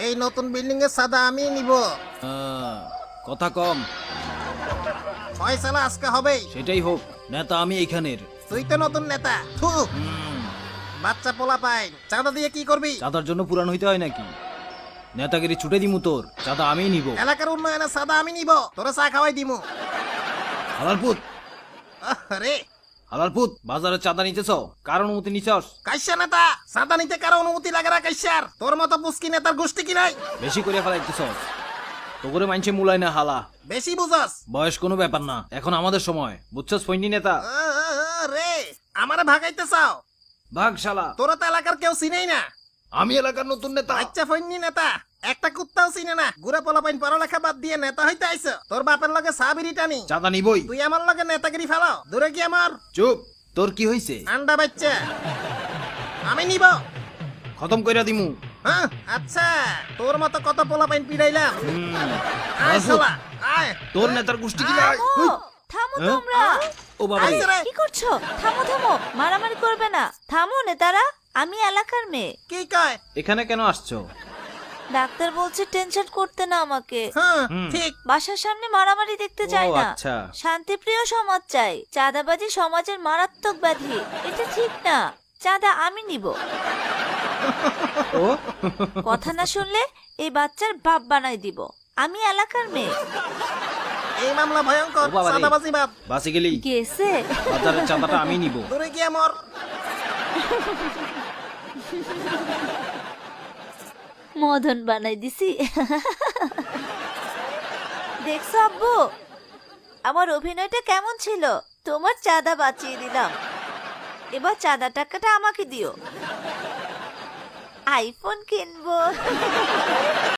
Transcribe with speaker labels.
Speaker 1: এই নতুন বিল্ডিং এর চাঁদা আমি নিব।
Speaker 2: কথা কম।
Speaker 1: ফয়সালা আজকে হবেই।
Speaker 2: সেটাই হোক, নেতা আমি এইখানের।
Speaker 1: তুই তো নতুন নেতা। থু, বাচ্চা পোলা পাই, চাঁদা দিয়ে কি করবি?
Speaker 2: চাঁদার জন্য পুরান হইতে হয় নাকি? নেতাগিরি ছুটে দিমু তোর, চাঁদা আমিই নিব।
Speaker 1: এলাকার উন্নয়নের চাঁদা আমি নিব, তোরা চা খাওয়াই দিমু।
Speaker 2: হালালপুত,
Speaker 1: আরে
Speaker 2: হালালপুত, বাজারে চাঁদা নিতেছ, কার অনুমতি নিছস?
Speaker 1: কাইসা নেতা, চাঁদা নিতে কারো অনুমতি লাগে না কাইসার। তোর মতো পুস্কি নেতার গোষ্ঠী কি নাই?
Speaker 2: বেশি করে ফেলাইতেছস, তো করে মানছে মুলায় না হালা।
Speaker 1: বেশি বুঝাস।
Speaker 2: বয়স কোনো ব্যাপার না, এখন আমাদের সময়, বুঝছস ফৈনি নেতা?
Speaker 1: রে, আমারে ভাগাইতে চাও?
Speaker 2: ভাগ শালা,
Speaker 1: তোরা তো এলাকার কেউ চিনেই না।
Speaker 2: আমি এলাকার নতুন নেতা।
Speaker 1: আচ্ছা ফৈনি নেতা, একটা কুত্তাও চিনে না। গুড়া পোলা পাইন পড়ালেখা বাদ দিয়ে নেতা হইতে আইছ। তোর বাপের লগে সাবিরি টানি,
Speaker 2: চাঁদা নিবই।
Speaker 1: তুই আমার লগে নেতাগিরি ফেলাও। দূরে কি আমার
Speaker 2: চুপ, তোর কি হইছে?
Speaker 1: আন্ডা বাচ্চা আমি নিব।
Speaker 2: খতম কইরা দিমু।
Speaker 1: হ্যাঁ আচ্ছা, তোর মতো কত পোলা পাইন পিড়াইলাম। আয়
Speaker 2: বাবু,
Speaker 1: শালা, আয়।
Speaker 2: তোর নেতার গোষ্ঠী কি নাই?
Speaker 3: থামো, থামো
Speaker 2: হ্যাঁ?
Speaker 3: তোমরা।
Speaker 2: ও বাবা রে।
Speaker 1: আইছে রে।
Speaker 3: কি করছো? থামো থামো, মারামারি করবে না। থামো নেতারা, আমি এলাকার মেয়ে।
Speaker 1: কি কয়?
Speaker 2: এখানে কেন আসছো?
Speaker 3: ডাক্তার বলছে টেনশন করতে না আমাকে।
Speaker 1: হ্যাঁ
Speaker 2: হুম।
Speaker 1: ঠিক।
Speaker 3: বাসার সামনে মারামারি দেখতে চাই
Speaker 2: ও
Speaker 3: না।
Speaker 2: আচ্ছা।
Speaker 3: শান্তিপ্রিয় সমাজ চাই। চাঁদাবাজি সমাজের মারাত্মক ব্যাধি, এটা ঠিক না। চাঁদা আমি নিব।
Speaker 2: ও
Speaker 3: কথা না শুনলে এই বাচ্চার বাপ বানাই দিব। আমি এলাকার মেয়ে।
Speaker 1: এই মামলা ভয়ঙ্কর।
Speaker 2: ও বাবা রে।
Speaker 1: সাদাবাজি বাদ।
Speaker 2: বাসে গেলি,
Speaker 3: গেছে।
Speaker 2: বাজারের চাঁদাটা আমি নিব।
Speaker 1: দূরে গিয়ে মর।
Speaker 3: মদন বানাই দিছি। দেখছো আব্বু, আমার অভিনয়টা কেমন ছিল? তোমার চাঁদা বাঁচিয়ে দিলাম। এবার চাঁদা টাকাটা আমাকে দিও, আইফোন কিনবো।